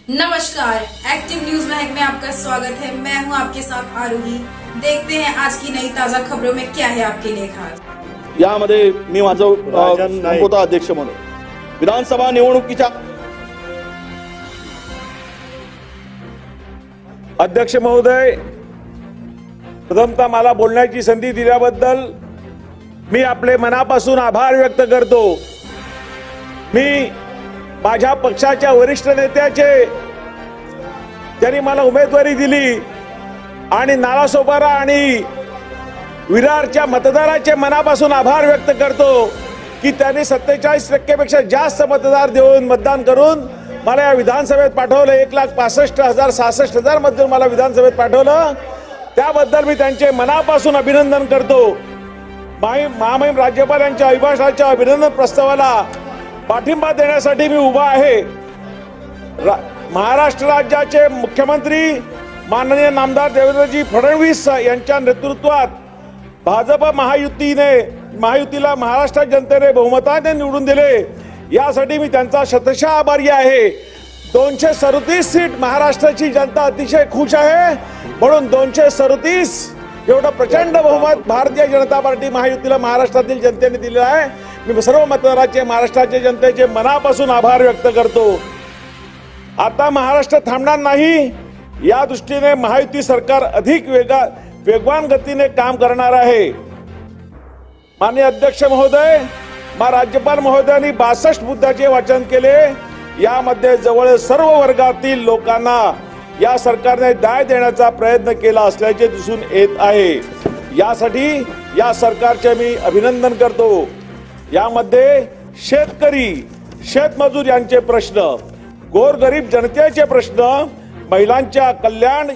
नमस्कार, active news Mahak में आपका स्वागत है। मैं हूं आपके साथ आरोही। देखते हैं आज की नई ताजा खबरों में क्या है आपके लिए खास। यामध्ये मी माझं संबोधन अध्यक्ष म्हणून विधानसभा निवडणुकीच्या अध्यक्ष महोदय, प्रथमतः मला बोलण्याची संधी दिल्याबद्दल मी आपले मनापासून आभार व्यक्त करतो। मी माझ्या पक्षाच्या वरिष्ठ नेत्याचे ज्यांनी मला उमेदवारी दिली आणि नालासोपारा आणि विरारच्या मतदाराचे मनापासून आभार व्यक्त करतो की त्यांनी 47% पेक्षा जास्त मतदार देऊन मतदान करून मला या विधानसभेत पाठवलं। 1,65,000 मध्ये मला विधानसभेत पाठवलं, त्याबद्दल मी त्यांचे मनापासून अभिनंदन करतो। महामहिम राज्यपाल यांच्या अभिभाषणाच्या अभिनंदन प्रस्तावाला पाठिंबा देण्यासाठी मी उभा आहे। महाराष्ट्र राज्याचे मुख्यमंत्री माननीय नामदार देवेंद्रजी फडणवीस यांच्या नेतृत्वात भाजप महायुतीला महाराष्ट्र जनतेने बहुमताने निवडून दिले, यासाठी मी त्यांचा शतशः आभारी आहे। 237 सीट महाराष्ट्राची जनता अतिशय खुश आहे, म्हणून 237 एवढं प्रचंड बहुमत भारतीय जनता पार्टी महायुतीला महाराष्ट्रातील जनतेने दिलेलं आहे। मी सर्व मतदारांचे, महाराष्ट्राच्या जनतेचे मनापासून आभार व्यक्त करतो। आता महाराष्ट्र थांबणार नाही, या दृष्टीने महायुती सरकार अधिक वेगवान गतीने काम करणार आहे। माननीय अध्यक्ष महोदय, राज्यपाल महोदयांनी 62 मुद्द्याचे वाचन केले। यामध्ये जवळ सर्व वर्गातील लोकांना या सरकारने न्याय देण्याचा प्रयत्न केला असल्याचे दिसून येत आहे। यासाठी या सरकारचे मी अभिनंदन करतो। यामध्ये शेतकरी, शेतमजूर यांचे प्रश्न, गोरगरीब जनतेचे प्रश्न, महिलांच्या कल्याण,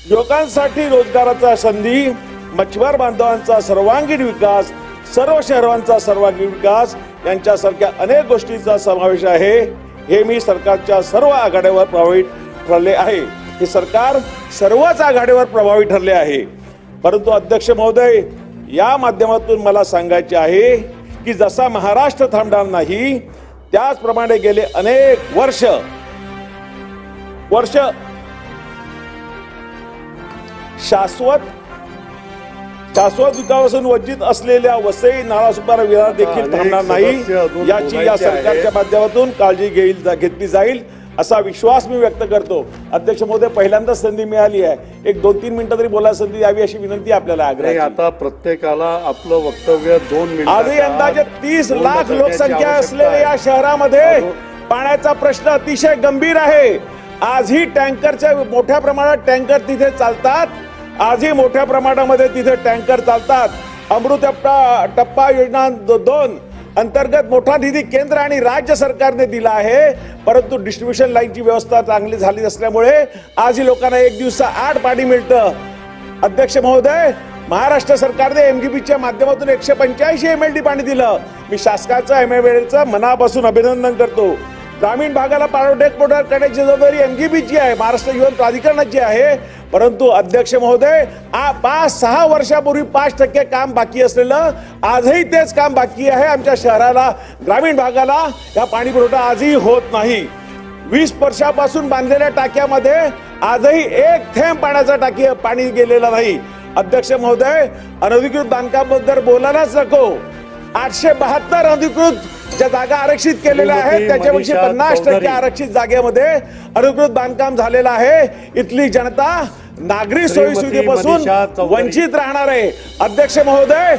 युवकांसाठी रोजगाराचा संधी, मच्छीमार बांधवांचा सर्वांगीण विकास, सर्व शहरांचा सर्वांगीण विकास यांच्यासारख्या अनेक गोष्टींचा समावेश आहे। हे मी सरकारच्या सर्व आघाड्यावर प्रभावी ठरले आहे। हे सरकार सर्वच आघाडीवर प्रभावी ठरले आहे। परंतु अध्यक्ष महोदय, या माध्यमातून मला सांगायचे आहे की जसा महाराष्ट्र थांबणार नाही, त्याचप्रमाणे गेले अनेक वर्ष शाश्वत विकासापासून वंचित असलेल्या वसई, नालासोपारा, विरार देखील थांबणार नाही, याची या सरकारच्या माध्यमातून काळजी घेतली जाईल असा विश्वास मी व्यक्त करतो। अध्यक्ष महोदय, पहिल्यांदाच संधी मिळाली आहे, एक 2-3 मिनिटं तरी बोलायला संधी द्यावी अशी विनंती आपल्याला आग्रह। आता प्रत्येकाला आपलं वक्तव्य 2 मिनिटं। आधी अंदाजे 30 लाख लोकसंख्या असलेल्या या शहरामध्ये पाण्याचा प्रश्न अतिशय गंभीर आहे। आजही टँकरच्या मोठ्या प्रमाणात टँकर तिथे चालतात, आजही मोठ्या प्रमाणामध्ये तिथे टँकर चालतात। अमृत टप्पा योजना 2 अंतर्गत मोठा निधी केंद्र आणि राज्य सरकारने दिला आहे, परंतु डिस्ट्रीब्युशन लाईनची व्यवस्था चांगली झाली नसल्यामुळे आजही लोकांना एक दिवसा 8 पाणी मिळतं। अध्यक्ष महोदय, महाराष्ट्र सरकारने एमजीबीच्या माध्यमातून 185 MLD पाणी दिलं। मी शासकाचं एमएमएचं मनापासून अभिनंदन करतो। ग्रामीण भागाला पुरवठा करण्याची जबाबदारी एमजीबीची आहे, महाराष्ट्र जीवन प्राधिकरणाची आहे। परंतु अध्यक्ष महोदय, 5-6 वर्षापूर्वी 5% काम बाकी असलेलं आजही तेच काम बाकी आहे। आमच्या शहराला, ग्रामीण भागाला या पाणी पुरवठा आजही होत नाही। 20 वर्षापासून बांधलेल्या टाक्यामध्ये आजही एक थेंब पाण्याचा पाणी गेलेला नाही। अध्यक्ष महोदय, अनधिकृत बांधकामाबद्दल बोलायलाच नको। 872 अधिकृत ज्या जागा आरक्षित केलेल्या आहेत त्याच्यापेक्षा 50% आरक्षित जागेमध्ये अनधिकृत बांधकाम झालेलं आहे। इथली जनता नागरी सोयी सुविधेपासून वंचित राहणार आहे। अध्यक्ष महोदय,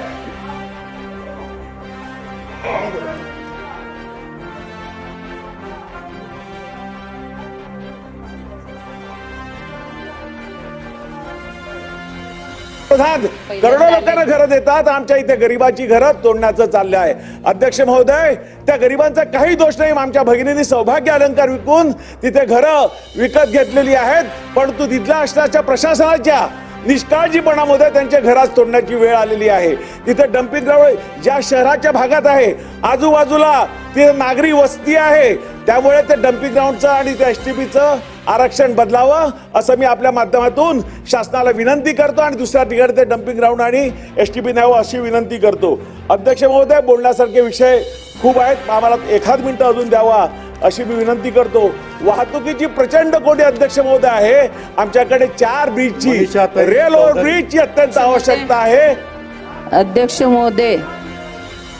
करोडो लोकांना घरं देतात, आमच्या इथे गरिबाची घरं तोडण्याचं चाललं आहे। अध्यक्ष महोदय, त्या गरिबांचा काही दोष नाही। आमच्या भगिनींनी सौभाग्य अलंकार विकून तिथे घरं विकत घेतलेली आहेत, परंतु तिथल्या असणाऱ्या प्रशासनाच्या निष्काळजीपणामध्ये त्यांच्या घरात तोडण्याची वेळ आलेली आहे। तिथे डम्पिंग ग्राउंड ज्या शहराच्या भागात आहे, आजूबाजूला तिथे नागरी वस्ती आहे, त्यामुळे ते डम्पिंग ग्राउंडचं आणि त्या एसटीपीचं आरक्षण बदलावं असं मी आपल्या माध्यमातून शासनाला विनंती करतो आणि दुसऱ्या ठिकाणी ते डम्पिंग ग्राउंड आणि एसटीपी न्यावं अशी विनंती करतो। अध्यक्ष महोदय, बोलण्यासारखे विषय खूप आहेत, आम्हाला एखाद मिनिट अजून द्यावा अशी मी विनंती करतो। वाहतुकीची प्रचंड कोटी अध्यक्ष महोदय आहे, आमच्याकडे 4 ब्रिजची मनीषाताई रेल ओव्हर ब्रिजची अत्यंत आवश्यकता आहे। अध्यक्ष महोदय,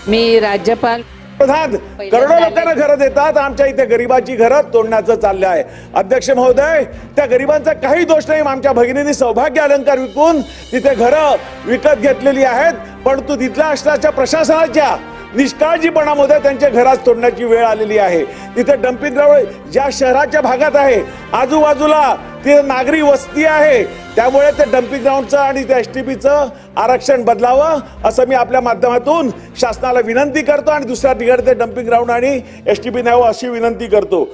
मी राज्यपाल प्रधान करोडो लोकांना घरं देतात, आमच्या इथे गरिबाची घरं तोडण्याचं चाललं आहे। अध्यक्ष महोदय, त्या गरिबांचा काही दोष नाही, आमच्या भगिनींनी सौभाग्य अलंकार विकून तिथे घरं विकत घेतलेली आहेत, परंतु तिथल्या असणाऱ्या प्रशासनाच्या निष्काळजीपणामध्ये त्यांच्या घरात तोडण्याची वेळ आलेली आहे। तिथे डम्पिंग ग्राउंड ज्या शहराच्या भागात आहे, आजूबाजूला तिथे नागरी वस्ती आहे, त्यामुळे ते डम्पिंग ग्राउंडचं आणि त्या एसटीपीचं आरक्षण बदलावं असं मी आपल्या माध्यमातून शासनाला विनंती करतो आणि दुसऱ्या ठिकाणी ते डम्पिंग ग्राउंड आणि एसटीपी न्यावं अशी विनंती करतो।